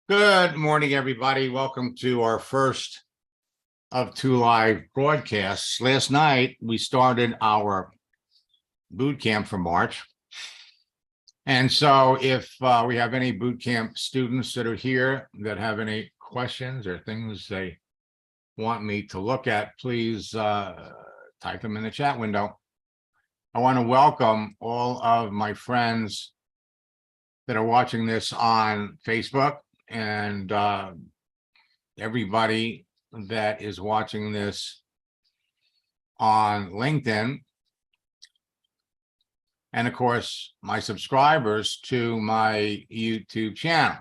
Good morning, everybody. Welcome to our first of two live broadcasts. Last night, we started our boot camp for March. And so if we have any boot camp students that are here that have any questions or things they want me to look at, please type them in the chat window. I want to welcome all of my friends that are watching this on Facebook and everybody that is watching this on LinkedIn. And of course, my subscribers to my YouTube channel.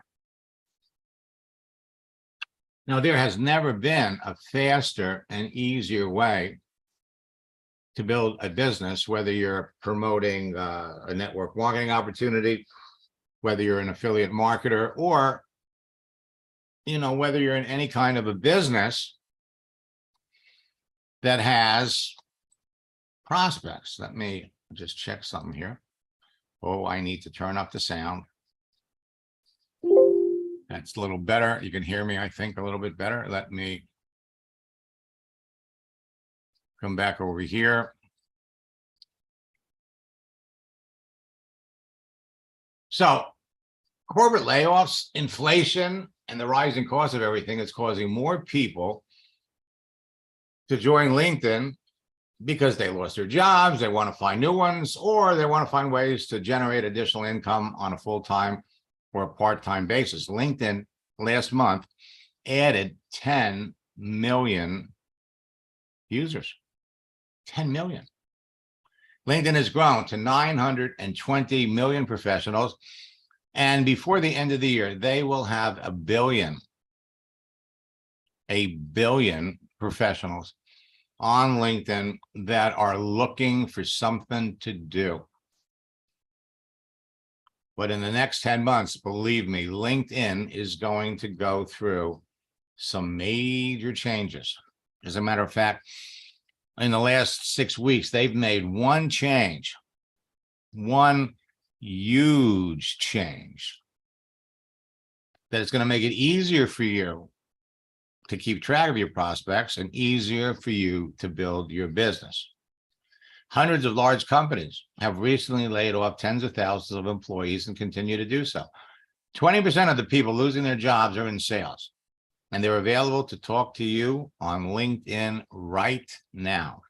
Now, there has never been a faster and easier way to build a business, whether you're promoting a network marketing opportunity, whether you're an affiliate marketer, or whether you're in any kind of a business that has prospects. Let me just check something here. Oh, I need to turn up the sound. That's a little better. You can hear me, I think, a little bit better. Let me come back over here. So, corporate layoffs, inflation, and the rising cost of everything is causing more people to join LinkedIn because they lost their jobs, they want to find new ones, or they want to find ways to generate additional income on a full-time or a part-time basis. LinkedIn last month added 10 million users. 10 million. LinkedIn has grown to 920 million professionals, and before the end of the year, they will have a billion professionals on LinkedIn that are looking for something to do. But in the next 10 months, believe me, LinkedIn is going to go through some major changes. As a matter of fact, in the last 6 weeks, they've made one change, one huge change that is going to make it easier for you to keep track of your prospects and easier for you to build your business. Hundreds of large companies have recently laid off tens of thousands of employees and continue to do so. 20% of the people losing their jobs are in sales, and they're available to talk to you on LinkedIn right now.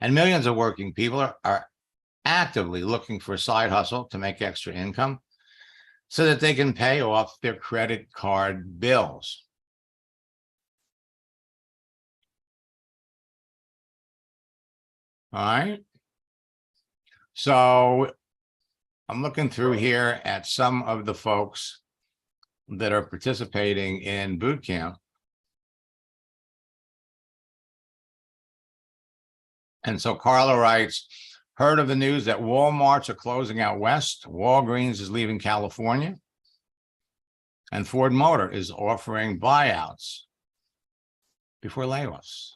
And millions of working people are actively looking for a side hustle to make extra income so that they can pay off their credit card bills. All right. So I'm looking through here at some of the folks that are participating in boot camp. And so Carla writes, heard of the news that Walmarts are closing out west, Walgreens is leaving California, and Ford Motor is offering buyouts before layoffs.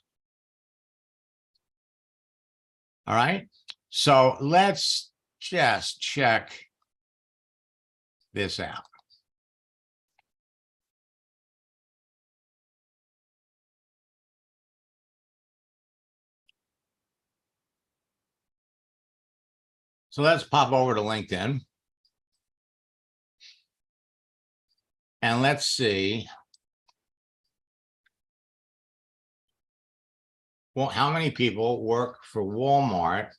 All right. So let's just check this out. So let's pop over to LinkedIn. And let's see. Well, how many people work for Walmart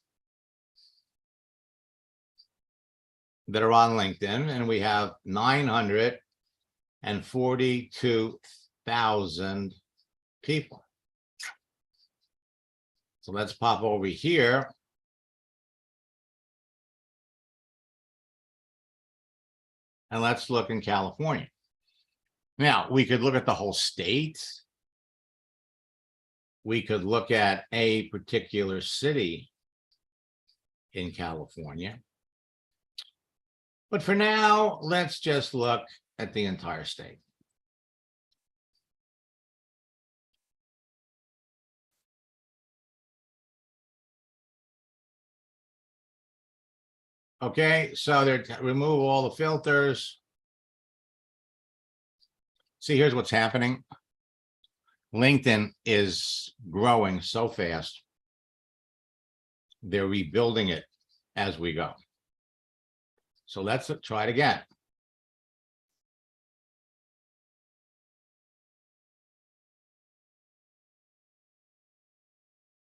that are on LinkedIn? And we have 942,000 people. So let's pop over here. And let's look in California. Now, we could look at the whole state. We could look at a particular city in California. But for now, let's just look at the entire state. Okay, so remove all the filters. See, here's what's happening. LinkedIn is growing so fast. They're rebuilding it as we go. So let's try it again.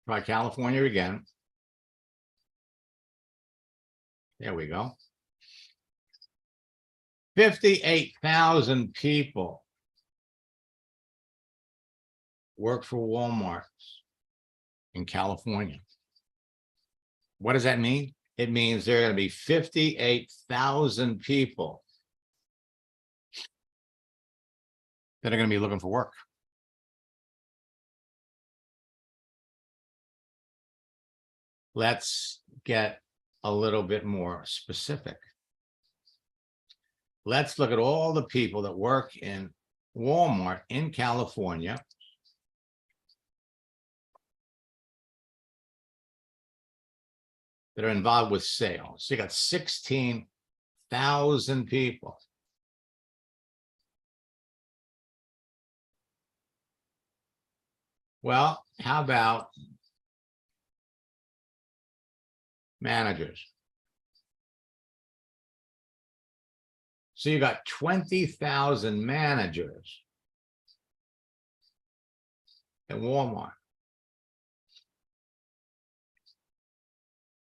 Try California again. There we go. 58,000 people work for Walmart in California. What does that mean? It means there are going to be 58,000 people that are going to be looking for work. Let's get a little bit more specific. Let's look at all the people that work in Walmart in California. That are involved with sales. So you got 16,000 people. Well, how about managers? So you got 20,000 managers at Walmart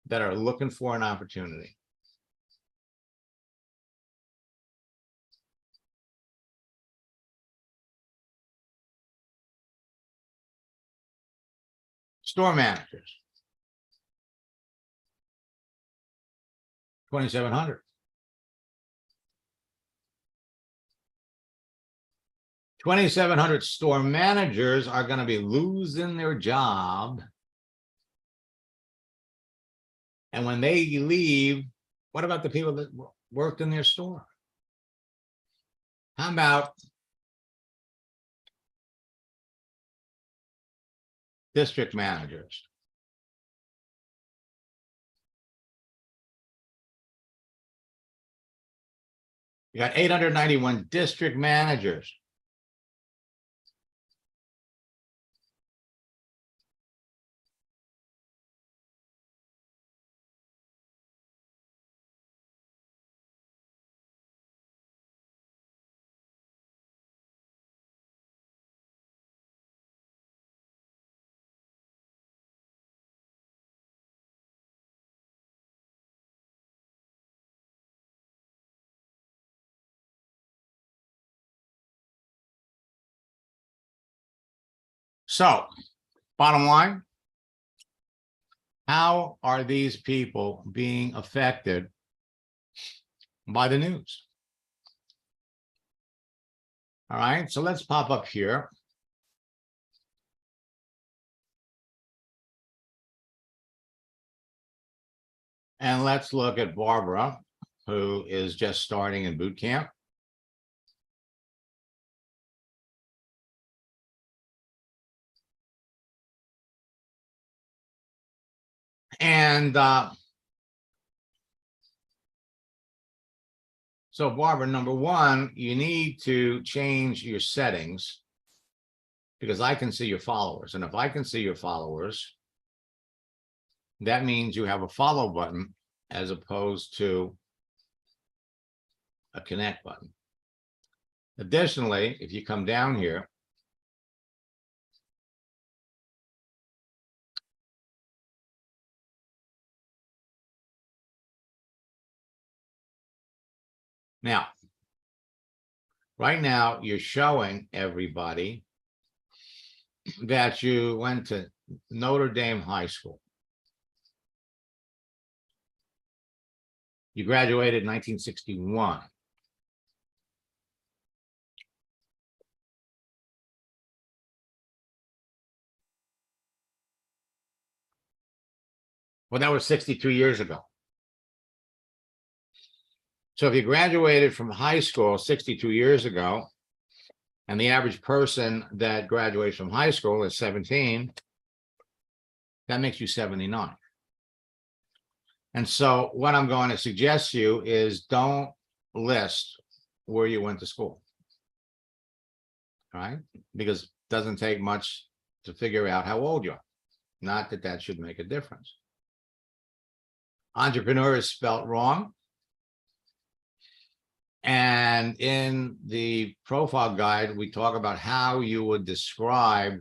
that are looking for an opportunity. Store managers, 2,700. 2,700 store managers are going to be losing their job. And when they leave, what about the people that worked in their store? How about district managers? You got 891 district managers. So, bottom line, how are these people being affected by the news? All right, so let's pop up here. And let's look at Barbara, who is just starting in boot camp. And so Barbara, number one, you need to change your settings because I can see your followers. And if I can see your followers, that means you have a follow button as opposed to a connect button. Additionally, if you come down here, now, right now, you're showing everybody that you went to Notre Dame High School. You graduated in 1961. Well, that was 62 years ago. So if you graduated from high school 62 years ago, and the average person that graduates from high school is 17, that makes you 79. And so what I'm going to suggest to you is don't list where you went to school. right? Because it doesn't take much to figure out how old you are. Not that that should make a difference. Entrepreneur is spelt wrong. And in the profile guide, we talk about how you would describe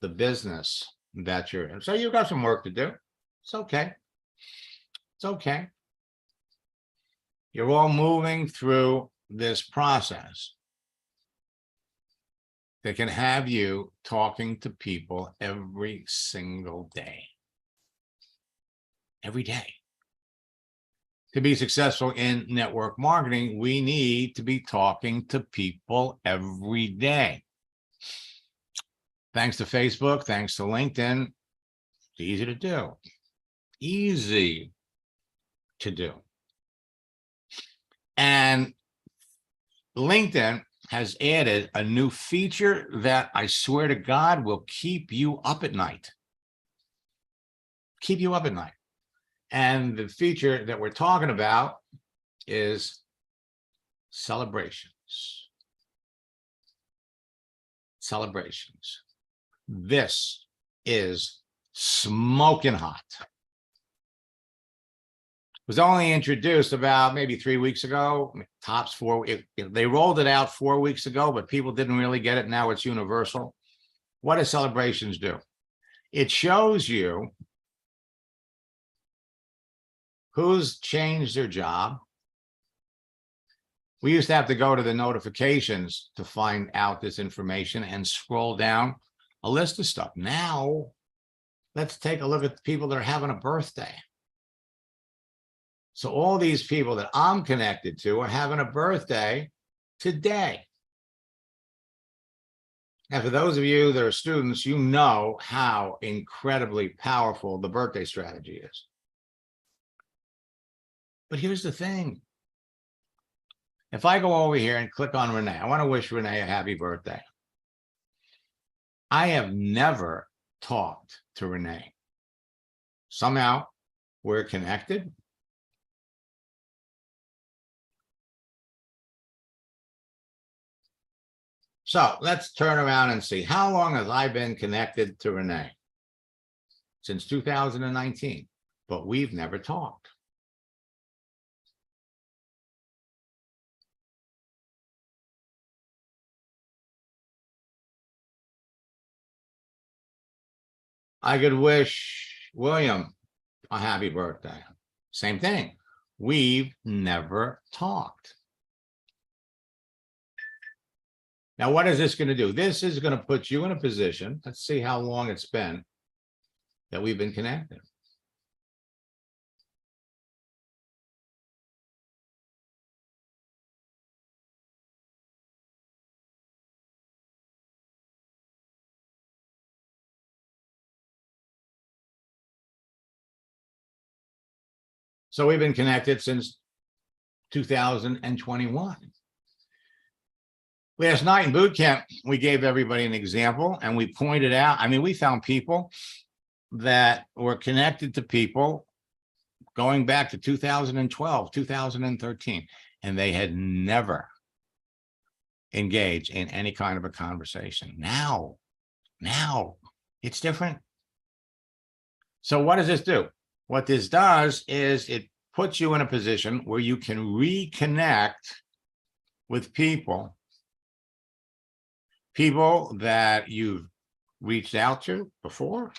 the business that you're in. So you've got some work to do. It's okay. It's okay. You're all moving through this process that can have you talking to people every single day. Every day. To be successful in network marketing, we need to be talking to people every day. Thanks to Facebook, thanks to LinkedIn, it's easy to do. Easy to do. And LinkedIn has added a new feature that I swear to God will keep you up at night. Keep you up at night. And the feature that we're talking about is celebrations. Celebrations. This is smoking hot. It was only introduced about maybe 3 weeks ago, tops 4. They rolled it out 4 weeks ago, but people didn't really get it. Now it's universal. What do celebrations do? It shows you who's changed their job. We used to have to go to the notifications to find out this information and scroll down a list of stuff. Now, let's take a look at the people that are having a birthday. So all these people that I'm connected to are having a birthday today. Now, for those of you that are students, you know how incredibly powerful the birthday strategy is. But here's the thing. If I go over here and click on Renee, I want to wish Renee a happy birthday. I have never talked to Renee. Somehow we're connected. So let's turn around and see, how long have I been connected to Renee? Since 2019, but we've never talked. I could wish William a happy birthday. Same thing. We've never talked. Now, what is this going to do? This is going to put you in a position. Let's see how long it's been that we've been connected. So we've been connected since 2021. Last night in boot camp, we gave everybody an example and we pointed out, I mean, we found people that were connected to people going back to 2012, 2013, and they had never engaged in any kind of a conversation. Now it's different. So what does this do? What this does is it puts you in a position where you can reconnect with people that you've reached out to before.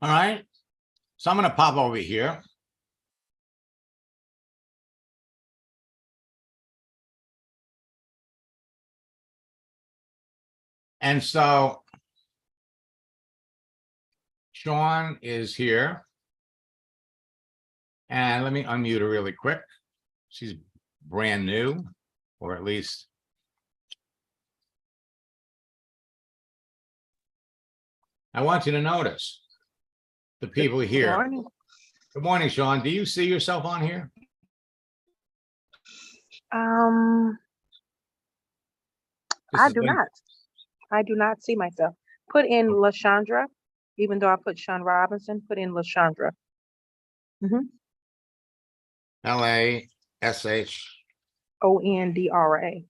All right. So I'm going to pop over here. And so Sean is here. And let me unmute her really quick. She's brand new, or at least. I want you to notice the people here. Good morning. Good morning, Sean. Do you see yourself on here? I do not. I do not see myself. Put in LaShandra, even though I put Sean Robinson, put in LaShandra. Mhm. LASHON. ONDRA.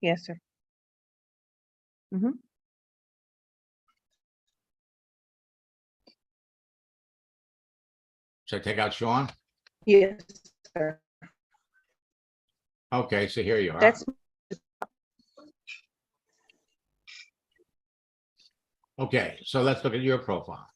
Yes, sir. Mhm. Should I take out Sean? Yes, sir. Okay, so here you are. That's Okay, so let's look at your profile.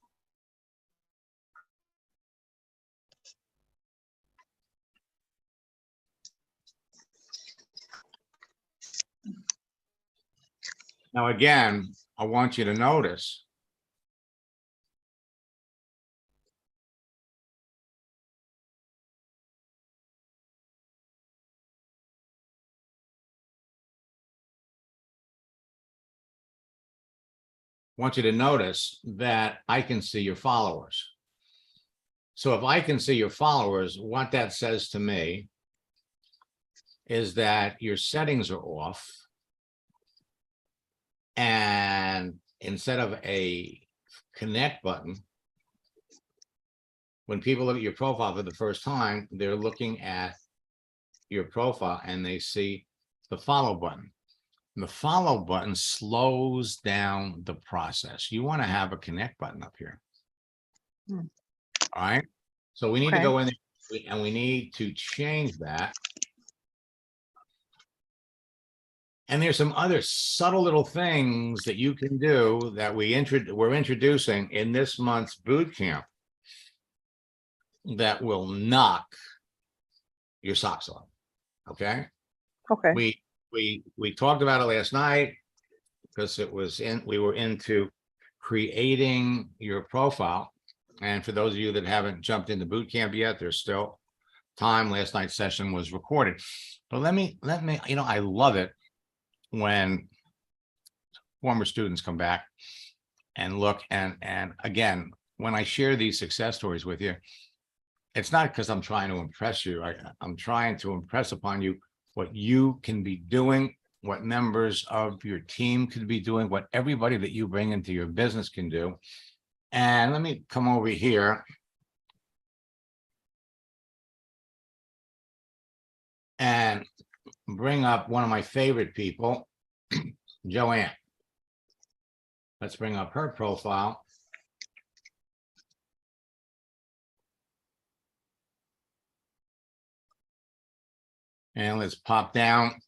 Now, again, I want you to notice that I can see your followers. So if I can see your followers, what that says to me is that your settings are off. And instead of a connect button, when people look at your profile for the first time, they're looking at your profile and they see the follow button. And the follow button slows down the process. You want to have a connect button up here. Hmm. All right. So we need to Okay. go in there and we need to change that. And there's some other subtle little things that you can do that we're introducing in this month's boot camp that will knock your socks off. Okay. Okay. We talked about it last night because we were into creating your profile. And for those of you that haven't jumped into boot camp yet, there's still time. Last night's session was recorded. But let me, I love it when former students come back and look and again, when I share these success stories with you, it's not because I'm trying to impress you. I'm trying to impress upon you what you can be doing, what members of your team could be doing, what everybody that you bring into your business can do. And let me come over here. And bring up one of my favorite people, Joanne. Let's bring up her profile. And let's pop down.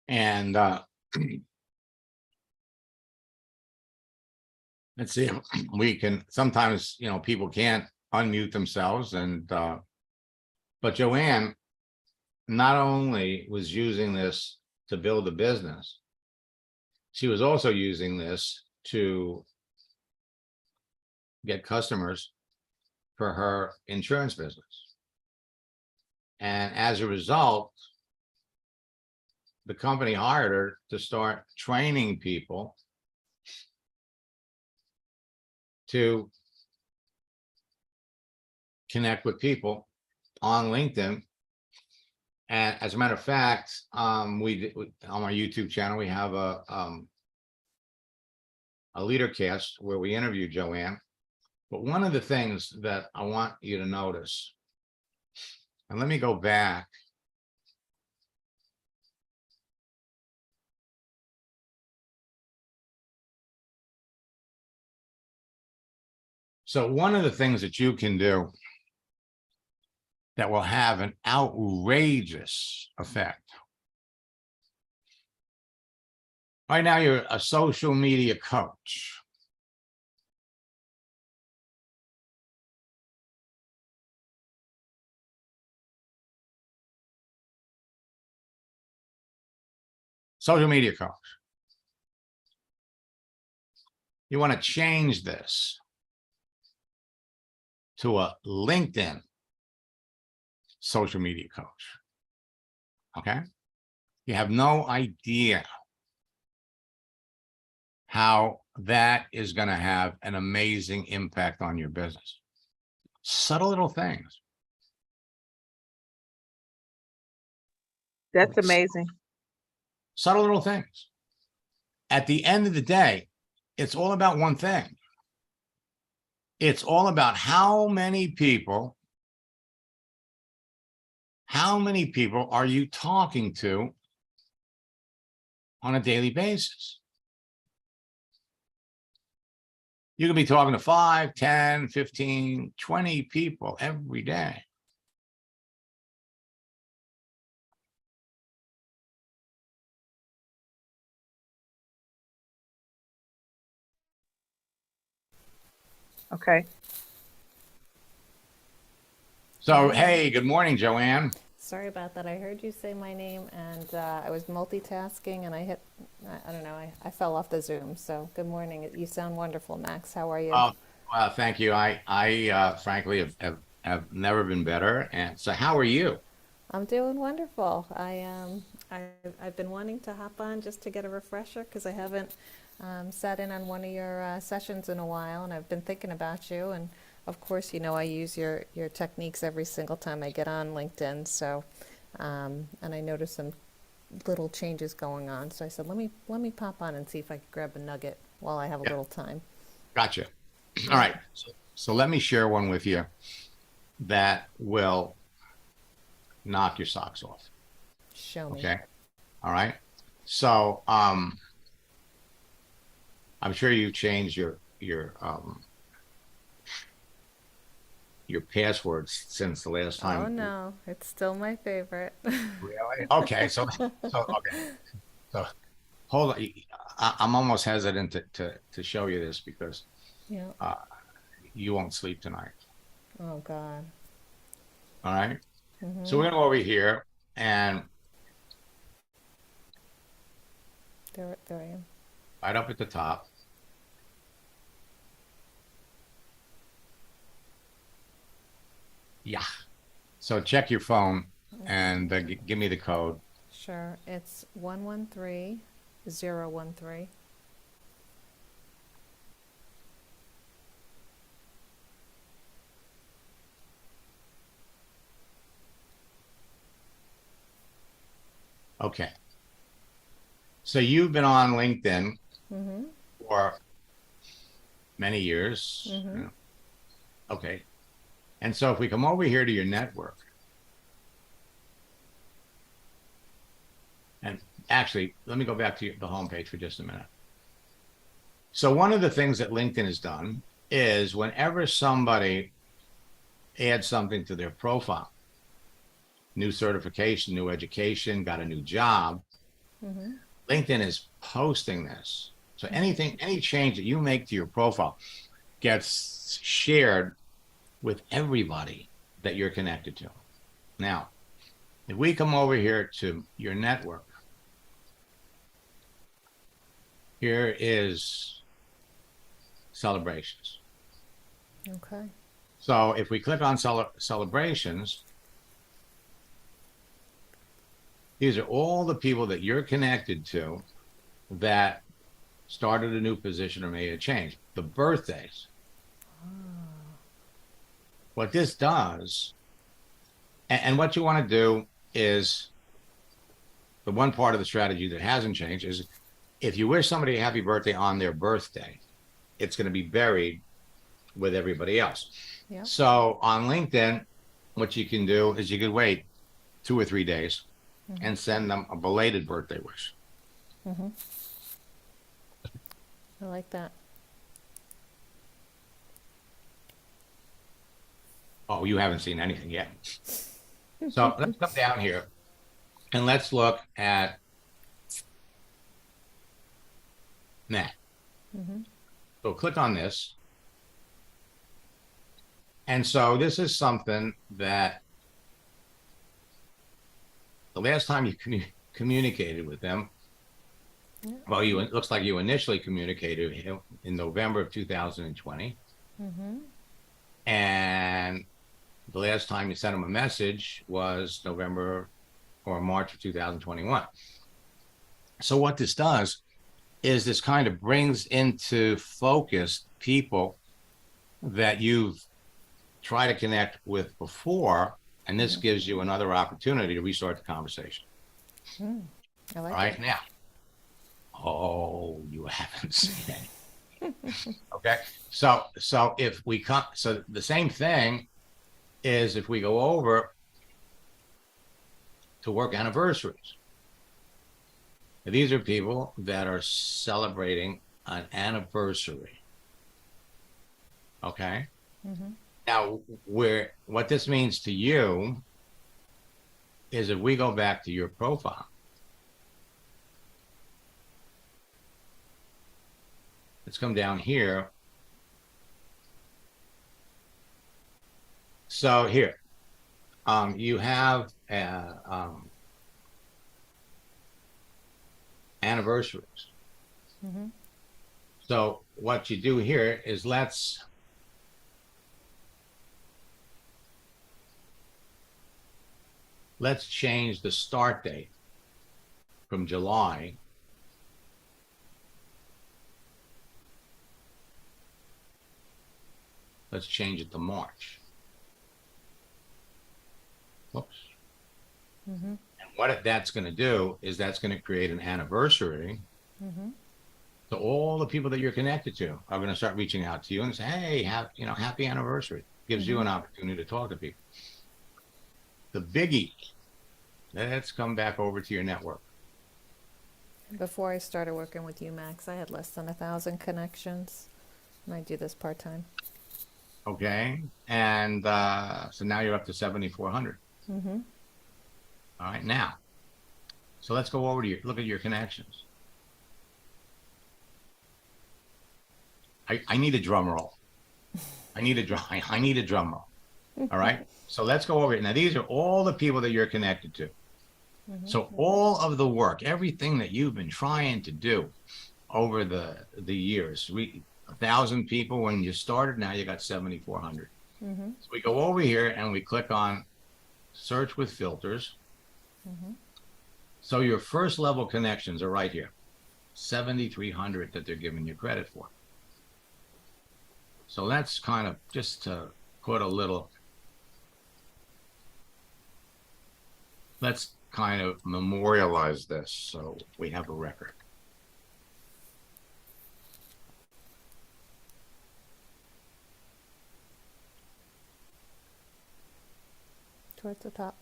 And let's see, we can, sometimes, people can't unmute themselves but Joanne not only was using this to build a business, she was also using this to get customers for her insurance business. And as a result, the company hired her to start training people to connect with people on LinkedIn. And as a matter of fact, on our YouTube channel, we have a leader cast where we interview Joanne. But one of the things that I want you to notice, and let me go back. So one of the things that you can do that will have an outrageous effect. Right now, you're a social media coach. Social media coach. You want to change this to a LinkedIn social media coach. Okay. You have no idea how that is going to have an amazing impact on your business. Subtle little things. That's amazing. Subtle little things. At the end of the day, it's all about one thing. It's all about how many people are you talking to on a daily basis? You can be talking to 5, 10, 15, 20 people every day. Okay. So, hey, good morning, Joanne. Sorry about that. I heard you say my name and I was multitasking and I hit, I don't know, I fell off the Zoom. So good morning. You sound wonderful, Max. How are you? Oh, well, thank you. I frankly have never been better. And so how are you? I'm doing wonderful. I've been wanting to hop on just to get a refresher because I haven't sat in on one of your sessions in a while, and I've been thinking about you. And of course, you know I use your techniques every single time I get on LinkedIn. So, and I noticed some little changes going on. So I said, let me pop on and see if I could grab a nugget while I have a Yeah, little time. gotcha. All right. So let me share one with you that will knock your socks off. Show me. Okay. All right. So I'm sure you changed your passwords since the last time. Oh no, it's still my favorite. Really? Okay. Okay. So hold on. I'm almost hesitant to show you this because Yeah. you won't sleep tonight. Oh God. All right. So Mm-hmm. we're gonna go over here and There I am. right up at the top. Yeah. So check your phone and give me the code. Sure. It's 113013. Okay. So you've been on LinkedIn Mm-hmm. for many years. Mm-hmm. Okay. And so if we come over here to your network, and actually, let me go back to the homepage for just a minute. So one of the things that LinkedIn has done is whenever somebody adds something to their profile, new certification, new education, got a new job, Mm-hmm. LinkedIn is posting this. So Mm-hmm. any change that you make to your profile gets shared with everybody that you're connected to. Now, if we come over here to your network, here is celebrations. Okay. So if we click on celebrations, these are all the people that you're connected to that started a new position or made a change. The birthdays. What this does, and what you want to do is, the one part of the strategy that hasn't changed is if you wish somebody a happy birthday on their birthday, it's going to be buried with everybody else. Yeah. So on LinkedIn, what you can do is you could wait 2 or 3 days Mm-hmm. and send them a belated birthday wish. Mm-hmm. I like that. Oh, you haven't seen anything yet. So let's come down here and let's look at Matt. Mm-hmm. So click on this. And so this is something that the last time you communicated with them, Yeah. well, it looks like you initially communicated with him in November of 2020. Mm-hmm. And the last time you sent him a message was November or March of 2021. So what this does is this kind of brings into focus people that you've try to connect with before, and this gives you another opportunity to restart the conversation. I All like right, it. now. Oh, you haven't seen it. Okay, so if we come, so the same thing is if we go over to work anniversaries. These are people that are celebrating an anniversary. Okay. Now, what this means to you is if we go back to your profile, let's come down here. So here, you have anniversaries. So what you do here is let's change the start date from July let's change it to March. Whoops. And what that's going to do is that's going to create an anniversary. So all the people that you're connected to are going to start reaching out to you and say, "Hey, happy anniversary." Gives you an opportunity to talk to people. The biggie, let's come back over to your network. Before I started working with you, Max, I had less than 1,000 connections, and I do this part-time. Okay, and so now you're up to 7,400. All right, now, so let's go over to look at your connections. I need a drum roll. I need a drum roll. All right. So let's go over it. Now, these are all the people that you're connected to. So all of the work, everything that you've been trying to do over the years, 1,000 people when you started, now you got 7,400. So we go over here and we click on search with filters. So your first level connections are right here, 7,300 that they're giving you credit for. So that's kind of just to put a little, let's kind of memorialize this so we have a record. Towards the top.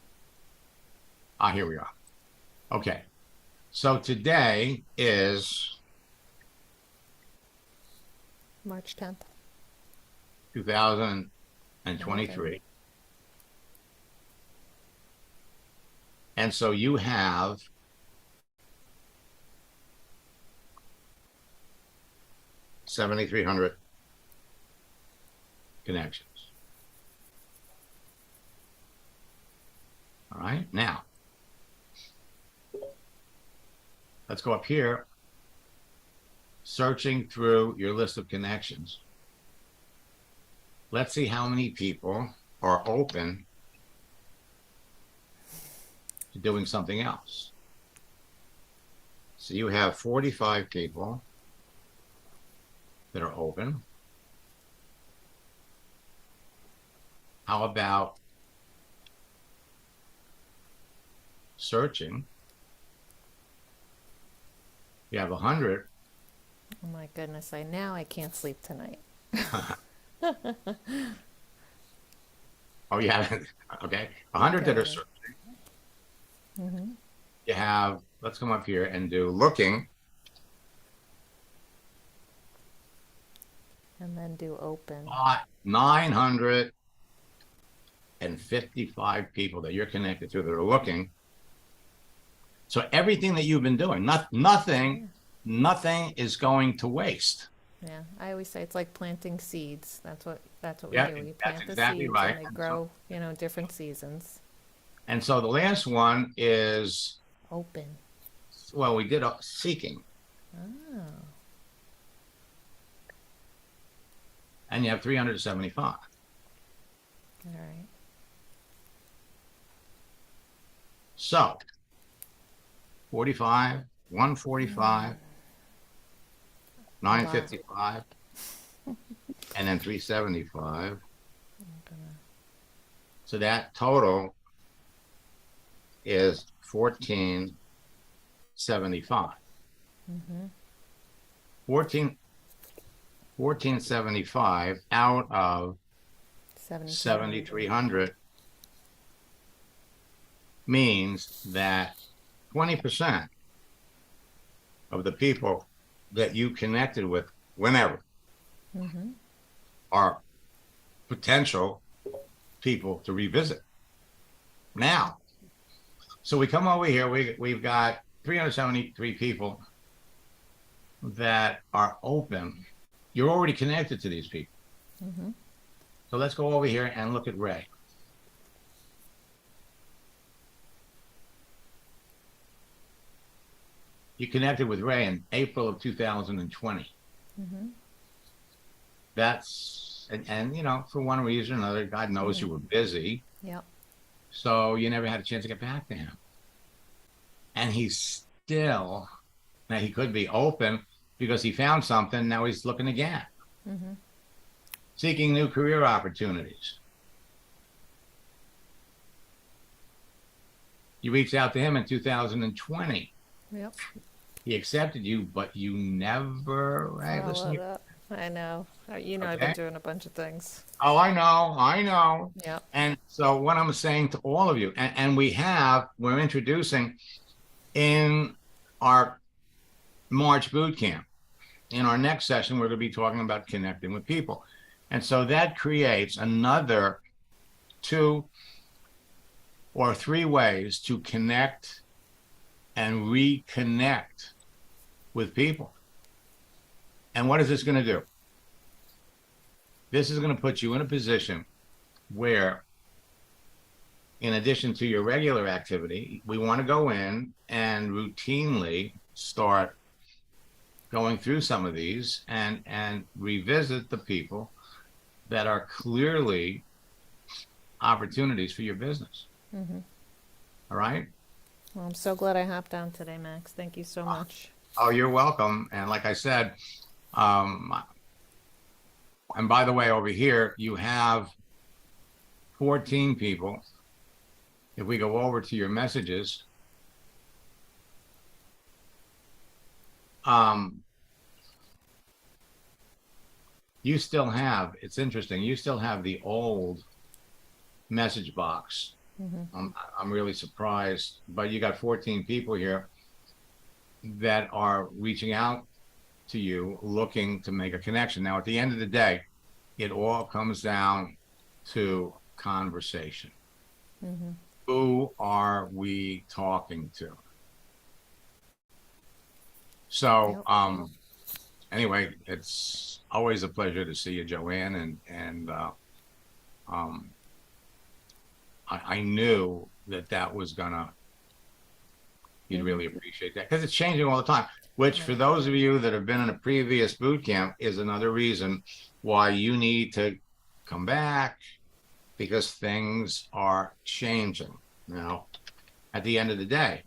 Here we are. Okay. So today is March 10th. 2023. And so you have 7,300 connections. All right, now let's go up here, searching through your list of connections. Let's see how many people are open to doing something else. So you have 45 people that are open. How about searching? You have 100. Oh my goodness, I can't sleep tonight. Oh, yeah. Okay. 100 that are Okay. searching. You have, let's come up here and do looking. And then do open. 955 people that you're connected to that are looking. So everything that you've been doing, nothing is going to waste. Yeah, I always say it's like planting seeds. That's what Yeah, we do. We that's plant the exactly seeds right. and they And grow, different seasons. And so the last one is, Open. well, we did seeking. Oh. And you have 375. All right. So 45, 145, 955, and then 375. So that total is 1475. 1475 out of 7,300 means that 20% of the people that you connected with whenever are potential people to revisit now. So we come over here, we've got 373 people that are open. You're already connected to these people. So let's go over here and look at Ray. You connected with Ray in April of 2020. That's, and you know, for one reason or another, God knows you were busy. Yep. So you never had a chance to get back to him. And he's still, now he could be open because he found something. Now he's looking again, seeking new career opportunities. You reached out to him in 2020. Yep. He accepted you, but you never, right? Follow that. I know. You know, I've been doing a bunch of things. Oh, I know. Yep. And so what I'm saying to all of you, and we're introducing in our March boot camp. In our next session, we're going to be talking about connecting with people. And so that creates another 2 or 3 ways to connect and reconnect with people. And what is this going to do? This is going to put you in a position where, in addition to your regular activity, we want to go in and routinely start going through some of these and revisit the people that are clearly opportunities for your business. All right? Well, I'm so glad I hopped on today, Max. Thank you so much. Oh, you're welcome. And like I said, and by the way, over here, you have 14 people. If we go over to your messages, you still have, it's interesting, you still have the old message box. I'm really surprised, but you got 14 people here that are reaching out to you looking to make a connection. Now, at the end of the day, it all comes down to conversation. Who are we talking to? So, anyway, it's always a pleasure to see you, Joanne, and I knew that was gonna, you'd really appreciate that, because it's changing all the time, which for those of you that have been in a previous boot camp is another reason why you need to come back, because things are changing. Now, at the end of the day,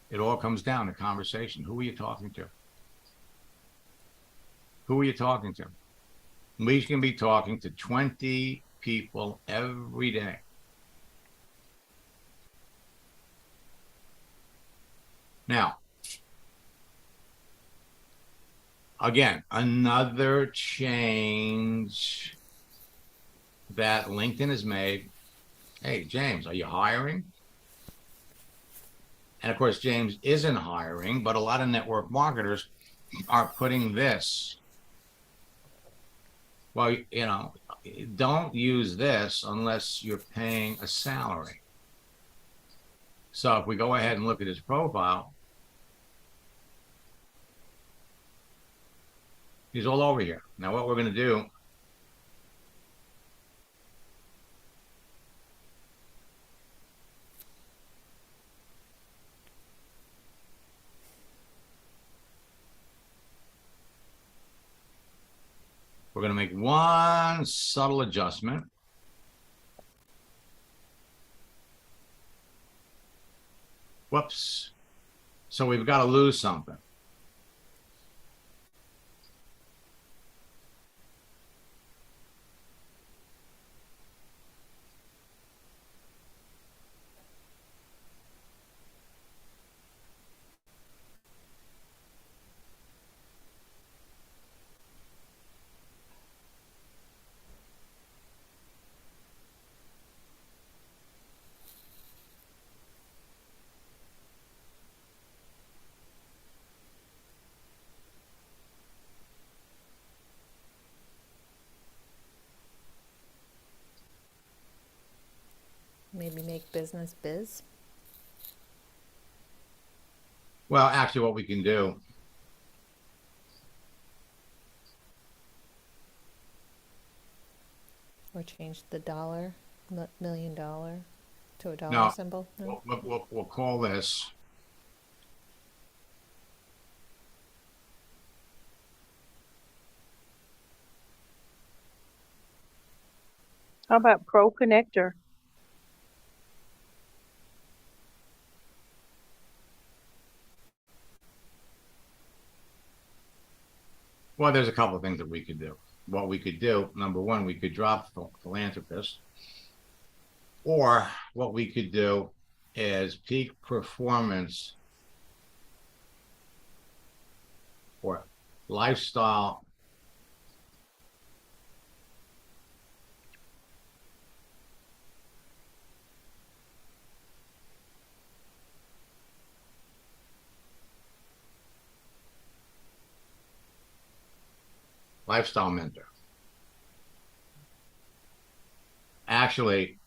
it all comes down to conversation. Who are you talking to? Who are you talking to? We can be talking to 20 people every day. Now, again, another change that LinkedIn has made. Hey, James, are you hiring? And of course, James isn't hiring, but a lot of network marketers are putting this. Well, you know, don't use this unless you're paying a salary. So if we go ahead and look at his profile, he's all over here. Now, what we're going to do, we're going to make one subtle adjustment. Whoops. So we've got to lose something. maybe make business biz? Well, actually what we can do, Or change the dollar, $1 million to a dollar no, symbol? No? we'll call this. How about Pro Connector? Well, there's a couple of things that we could do. What we could do, number one, we could drop philanthropist. Or what we could do is peak performance or lifestyle mentor. Actually,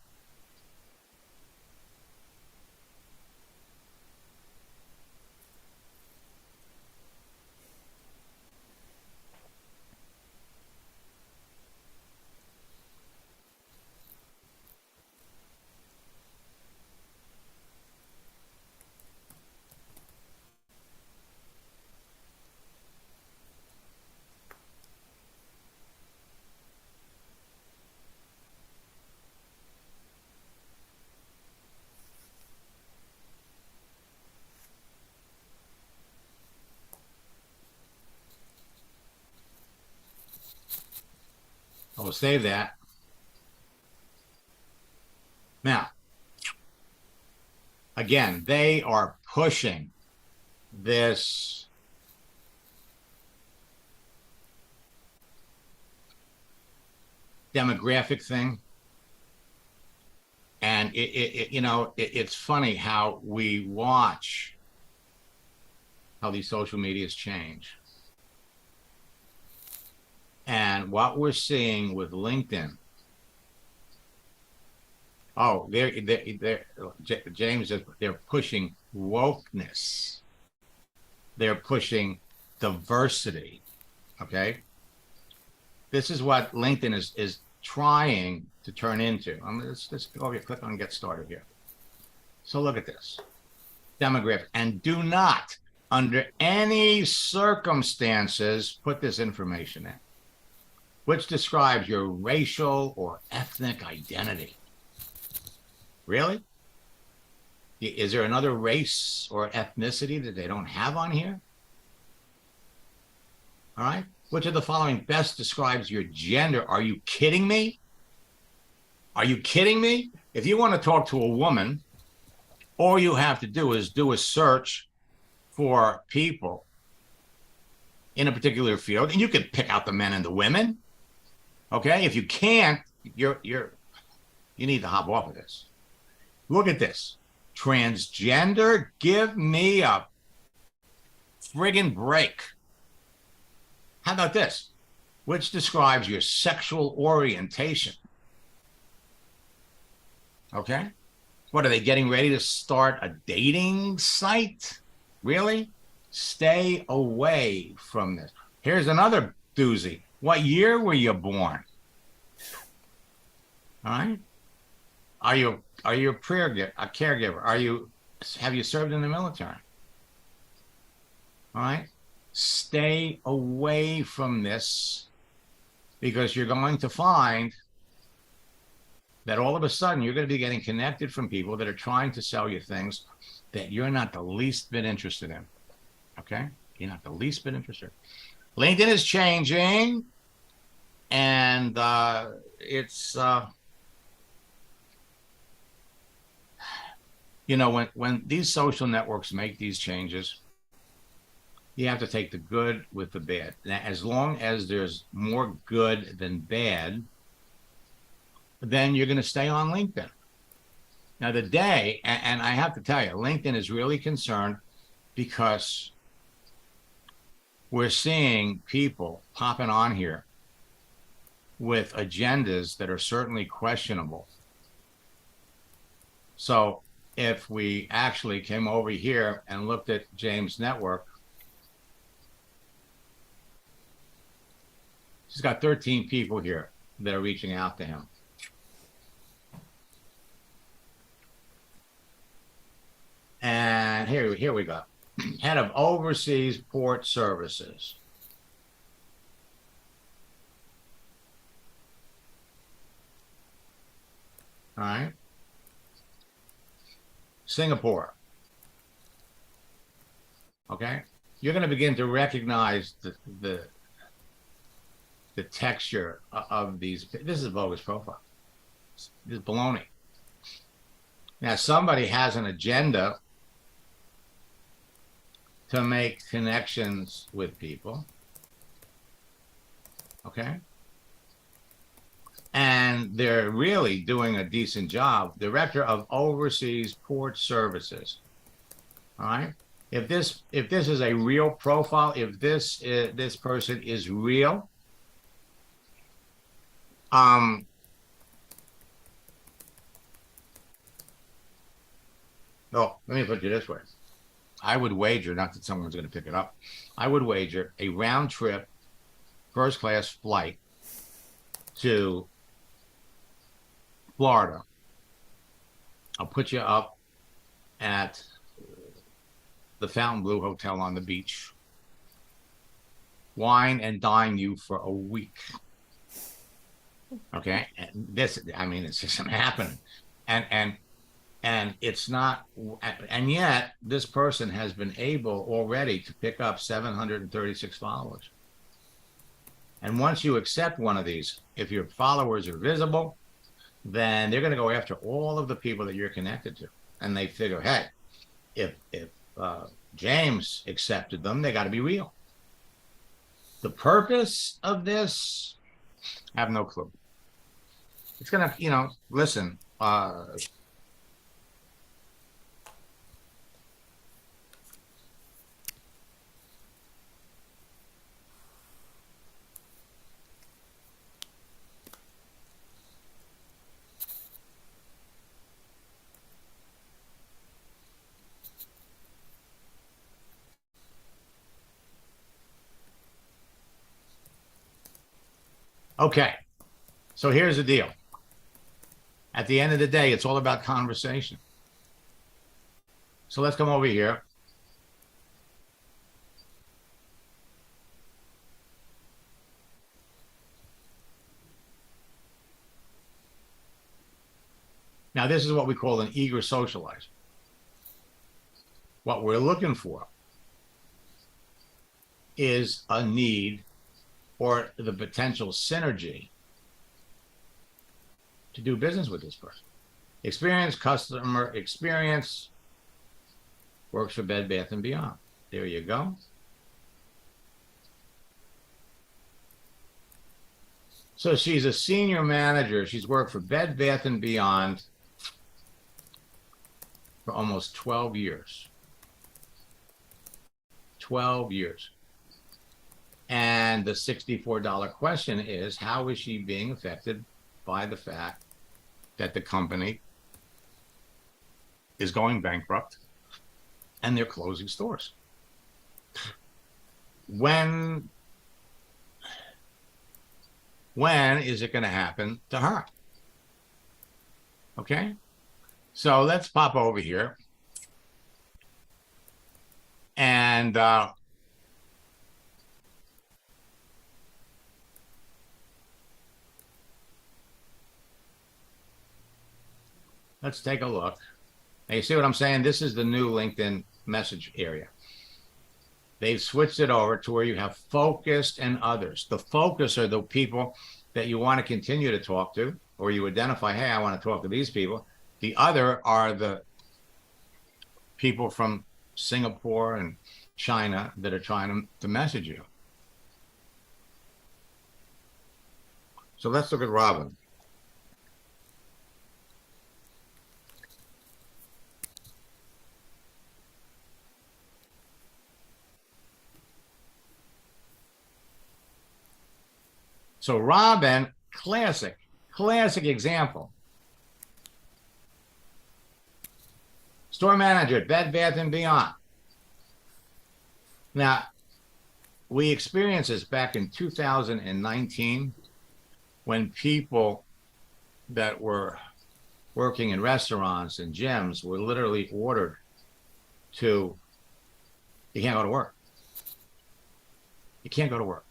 I will save that. Now, again, they are pushing this demographic thing. And it's funny how we watch how these social medias change. And what we're seeing with LinkedIn, oh, James, they're pushing wokeness. They're pushing diversity. Okay. This is what LinkedIn is trying to turn into. Let's go over here, click on get started here. So look at this demographic, and do not under any circumstances put this information in, which describes your racial or ethnic identity. Really? Is there another race or ethnicity that they don't have on here? All right. Which of the following best describes your gender? Are you kidding me? Are you kidding me? If you want to talk to a woman, all you have to do is do a search for people in a particular field, and you can pick out the men and the women. Okay. If you can't, you need to hop off of this. Look at this. Transgender, give me a friggin' break. How about this? Which describes your sexual orientation. Okay. What are they getting ready to start a dating site? Really? Stay away from this. Here's another doozy. What year were you born? All right. Are you a caregiver? Have you served in the military? All right. Stay away from this, because you're going to find that all of a sudden you're going to be getting connected from people that are trying to sell you things that you're not the least bit interested in. Okay? You're not the least bit interested. LinkedIn is changing, and it's when these social networks make these changes, you have to take the good with the bad. Now, as long as there's more good than bad, then you're going to stay on LinkedIn. Now, and I have to tell you, LinkedIn is really concerned because we're seeing people popping on here with agendas that are certainly questionable. So if we actually came over here and looked at James' network, he's got 13 people here that are reaching out to him. And here we go. Head of Overseas Port Services. All right. Singapore. Okay. You're going to begin to recognize the texture of these. This is a bogus profile. This is baloney. Now, somebody has an agenda to make connections with people. Okay. And they're really doing a decent job. Director of Overseas Port Services. All right. If this is a real profile, if this person is real, oh, let me put it this way. I would wager, not that someone's going to pick it up, I would wager a round trip, first class flight to Florida. I'll put you up at the Fontainebleau Hotel on the beach. Wine and dine you for a week. Okay. And this, I mean, it's just happening. And it's not, and yet this person has been able already to pick up 736 followers. And once you accept one of these, if your followers are visible, then they're going to go after all of the people that you're connected to. And they figure, hey, if James accepted them, they got to be real. The purpose of this, I have no clue. It's going to, listen, okay, so here's the deal. At the end of the day, it's all about conversation. So let's come over here. Now, this is what we call an eager socializer. What we're looking for is a need or the potential synergy to do business with this person. Experience, customer experience, works for Bed Bath & Beyond. There you go. So she's a senior manager. She's worked for Bed Bath & Beyond for almost 12 years. 12 years. And the $64 question is, how is she being affected by the fact that the company is going bankrupt and they're closing stores? When is it going to happen to her? Okay. So let's pop over here. And let's take a look. Now, you see what I'm saying? This is the new LinkedIn message area. They've switched it over to where you have focused and others. The focus are the people that you want to continue to talk to, or you identify, hey, I want to talk to these people. The other are the people from Singapore and China that are trying to message you. So let's look at Robin. So Robin, classic example. Store manager at Bed Bath and Beyond. Now, we experienced this back in 2019 when people that were working in restaurants and gyms were literally ordered to, you can't go to work. You can't go to work.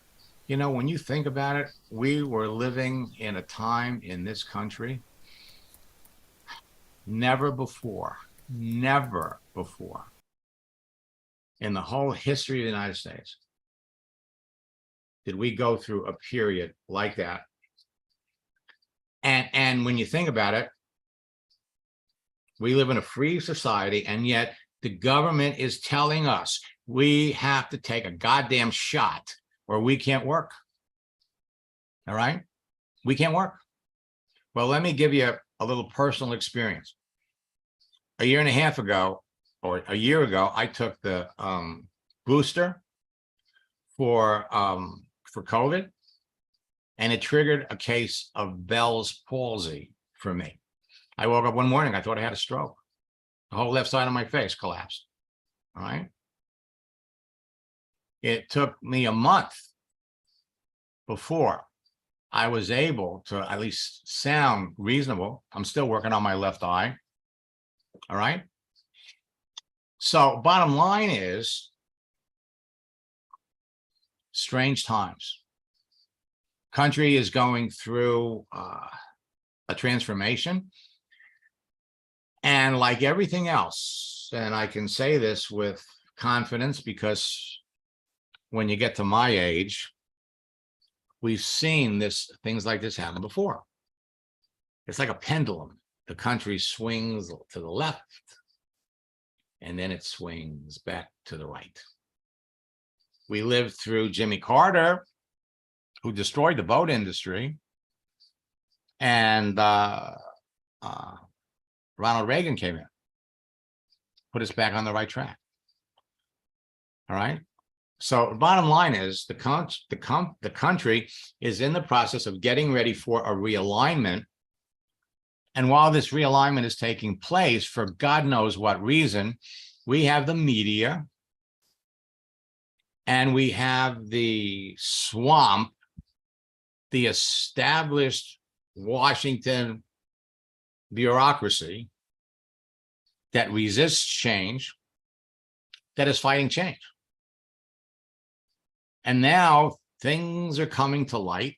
You know, when you think about it, we were living in a time in this country never before in the whole history of the United States did we go through a period like that. And when you think about it, we live in a free society, and yet the government is telling us we have to take a goddamn shot or we can't work. All right? We can't work. Well, let me give you a little personal experience. A year and a half ago, or a year ago, I took the booster for COVID, and it triggered a case of Bell's palsy for me. I woke up one morning, I thought I had a stroke. The whole left side of my face collapsed. All right. It took me a month before I was able to at least sound reasonable. I'm still working on my left eye. All right. So bottom line is, strange times. Country is going through a transformation. And like everything else, and I can say this with confidence because when you get to my age, we've seen things like this happen before. It's like a pendulum. The country swings to the left, and then it swings back to the right. We lived through Jimmy Carter, who destroyed the boat industry, and Ronald Reagan came in, put us back on the right track. All right. So bottom line is the country is in the process of getting ready for a realignment. And while this realignment is taking place, for God knows what reason, we have the media and we have the swamp, the established Washington bureaucracy that resists change, that is fighting change. And now things are coming to light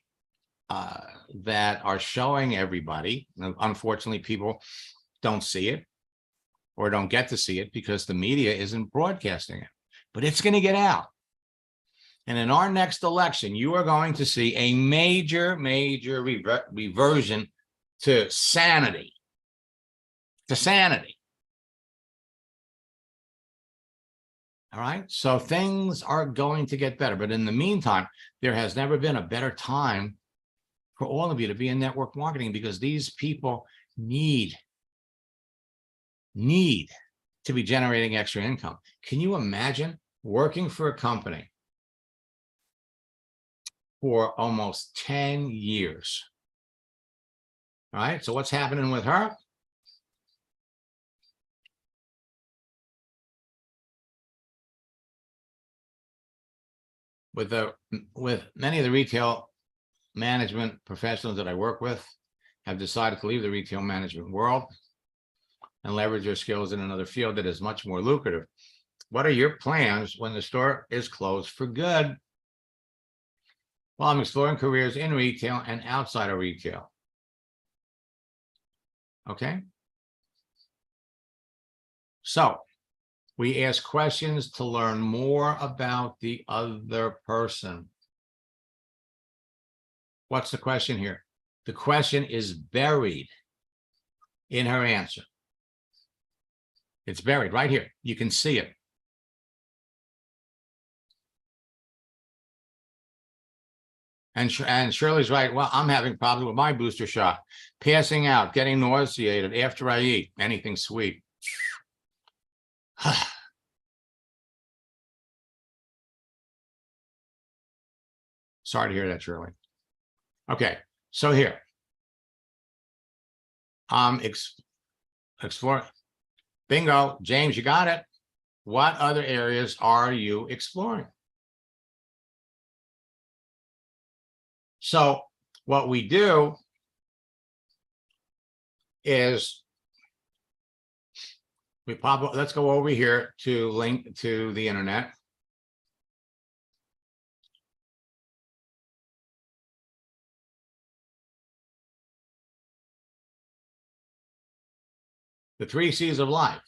that are showing everybody. Unfortunately, people don't see it or don't get to see it because the media isn't broadcasting it, but it's going to get out. And in our next election, you are going to see a major reversion to sanity. To sanity. All right. So things are going to get better. But in the meantime, there has never been a better time for all of you to be in network marketing because these people need to be generating extra income. Can you imagine working for a company for almost 10 years? All right. So what's happening with her? With many of the retail management professionals that I work with have decided to leave the retail management world and leverage their skills in another field that is much more lucrative. What are your plans when the store is closed for good? Well, I'm exploring careers in retail and outside of retail. Okay. So we ask questions to learn more about the other person. What's the question here? The question is buried in her answer. It's buried right here. You can see it. And Shirley's right. Well, I'm having problems with my booster shot. Passing out, getting nauseated after I eat anything sweet. Sorry to hear that, Shirley. Okay, so here. Exploring. Bingo, James, you got it. What other areas are you exploring? So what we do is we pop, let's go over here to link to the internet. The 3 C's of life.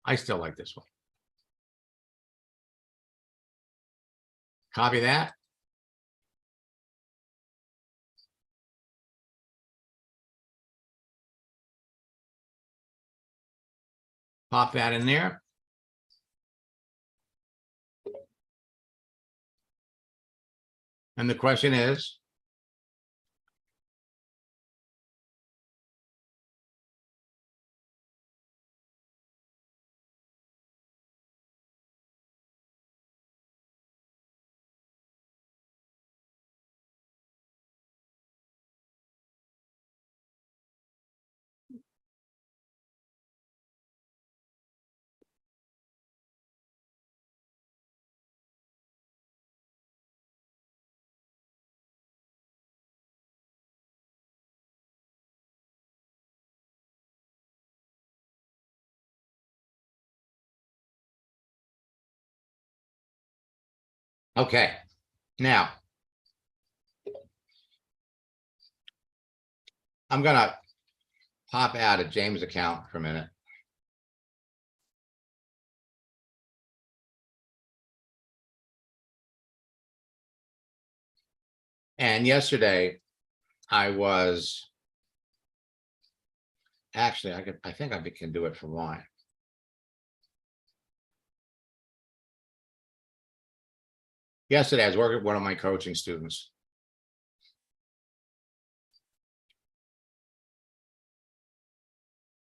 I still like this one. Copy that. Pop that in there. And the question is, okay, now I'm gonna pop out of James' account for a minute. And yesterday I was actually, I think I can do it from line. Yesterday I was working with one of my coaching students.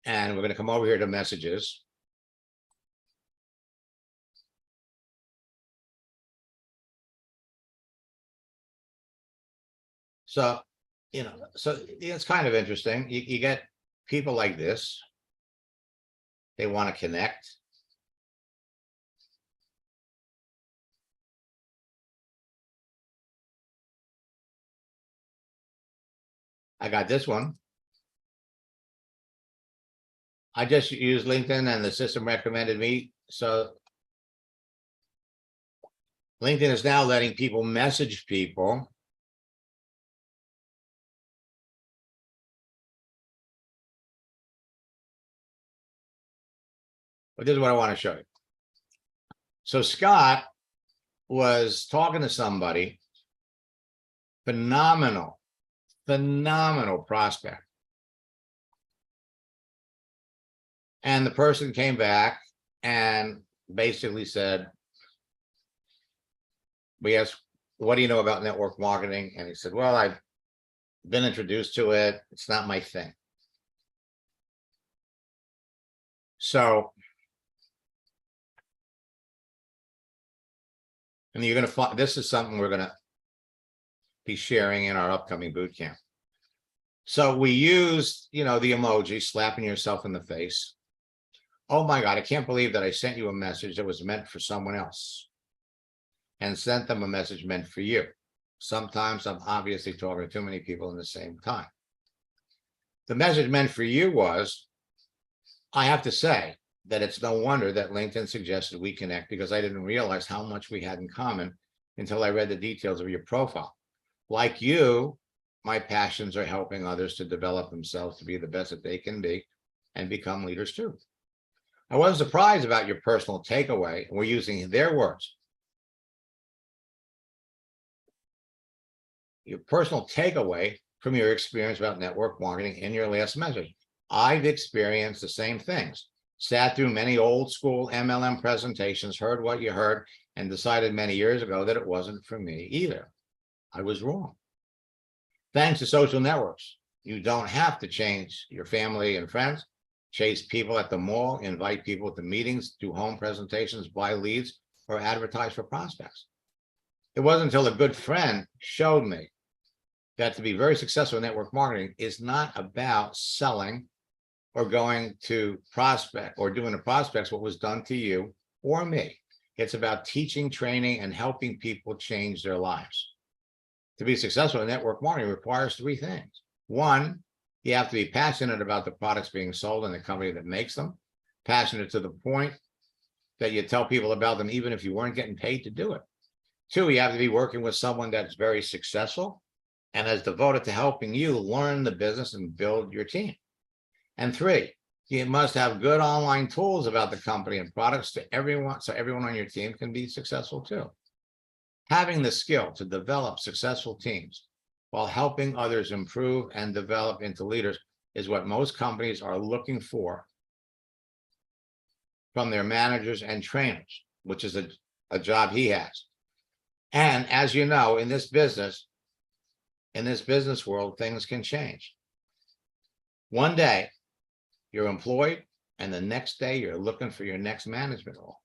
And we're going to come over here to messages. So, you know, so it's kind of interesting. You get people like this. They want to connect. I got this one. I just used LinkedIn and the system recommended me. So LinkedIn is now letting people message people. But this is what I want to show you. So Scott was talking to somebody, phenomenal prospect. And the person came back and basically said, we asked, what do you know about network marketing? And he said, well, I've been introduced to it. It's not my thing. So, and you're going to find, this is something we're going to be sharing in our upcoming boot camp. So we used, you know, the emoji, slapping yourself in the face. Oh my God, I can't believe that I sent you a message that was meant for someone else and sent them a message meant for you. Sometimes I'm obviously talking to too many people in the same time. The message meant for you was, I have to say that it's no wonder that LinkedIn suggested we connect, because I didn't realize how much we had in common until I read the details of your profile. Like you, my passions are helping others to develop themselves to be the best that they can be and become leaders too. I wasn't surprised about your personal takeaway. We're using their words. Your personal takeaway from your experience about network marketing in your last message. I've experienced the same things. Sat through many old school MLM presentations, heard what you heard, and decided many years ago that it wasn't for me either. I was wrong. Thanks to social networks, you don't have to change your family and friends. chase people at the mall, invite people to meetings, do home presentations, buy leads, or advertise for prospects. It wasn't until a good friend showed me that to be very successful in network marketing is not about selling or going to prospect or doing to prospects what was done to you or me. It's about teaching, training, and helping people change their lives. To be successful in network marketing requires three things. One, you have to be passionate about the products being sold and the company that makes them, passionate to the point that you tell people about them even if you weren't getting paid to do it. Two, you have to be working with someone that's very successful and is devoted to helping you learn the business and build your team. And three, you must have good online tools about the company and products to everyone, so everyone on your team can be successful too. Having the skill to develop successful teams while helping others improve and develop into leaders is what most companies are looking for from their managers and trainers, which is a job he has. And as you know, in this business world, things can change. One day you're employed and the next day you're looking for your next management role.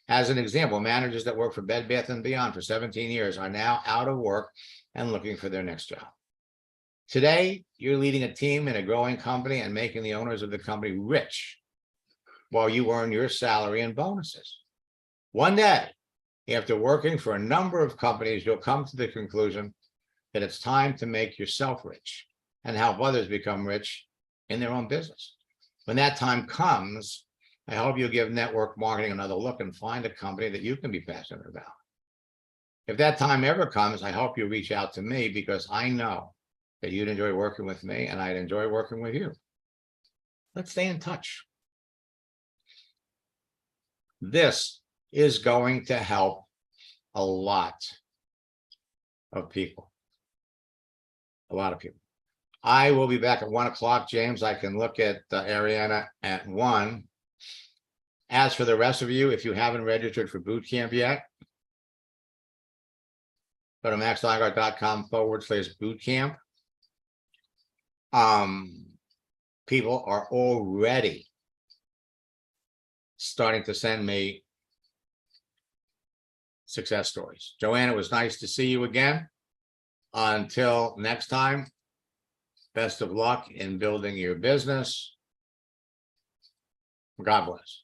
As an example, managers that work for Bed Bath & Beyond for 17 years are now out of work and looking for their next job. Today, you're leading a team in a growing company and making the owners of the company rich while you earn your salary and bonuses. One day, after working for a number of companies, you'll come to the conclusion that it's time to make yourself rich and help others become rich in their own business. When that time comes, I hope you'll give network marketing another look and find a company that you can be passionate about. If that time ever comes, I hope you reach out to me because I know that you'd enjoy working with me and I'd enjoy working with you. Let's stay in touch. This is going to help a lot of people. A lot of people. I will be back at 1 o'clock, James. I can look at Ariana at 1. As for the rest of you, if you haven't registered for boot camp yet, go to maxlineart.com/bootcamp. People are already starting to send me success stories. Joanne, it was nice to see you again. Until next time, best of luck in building your business. God bless.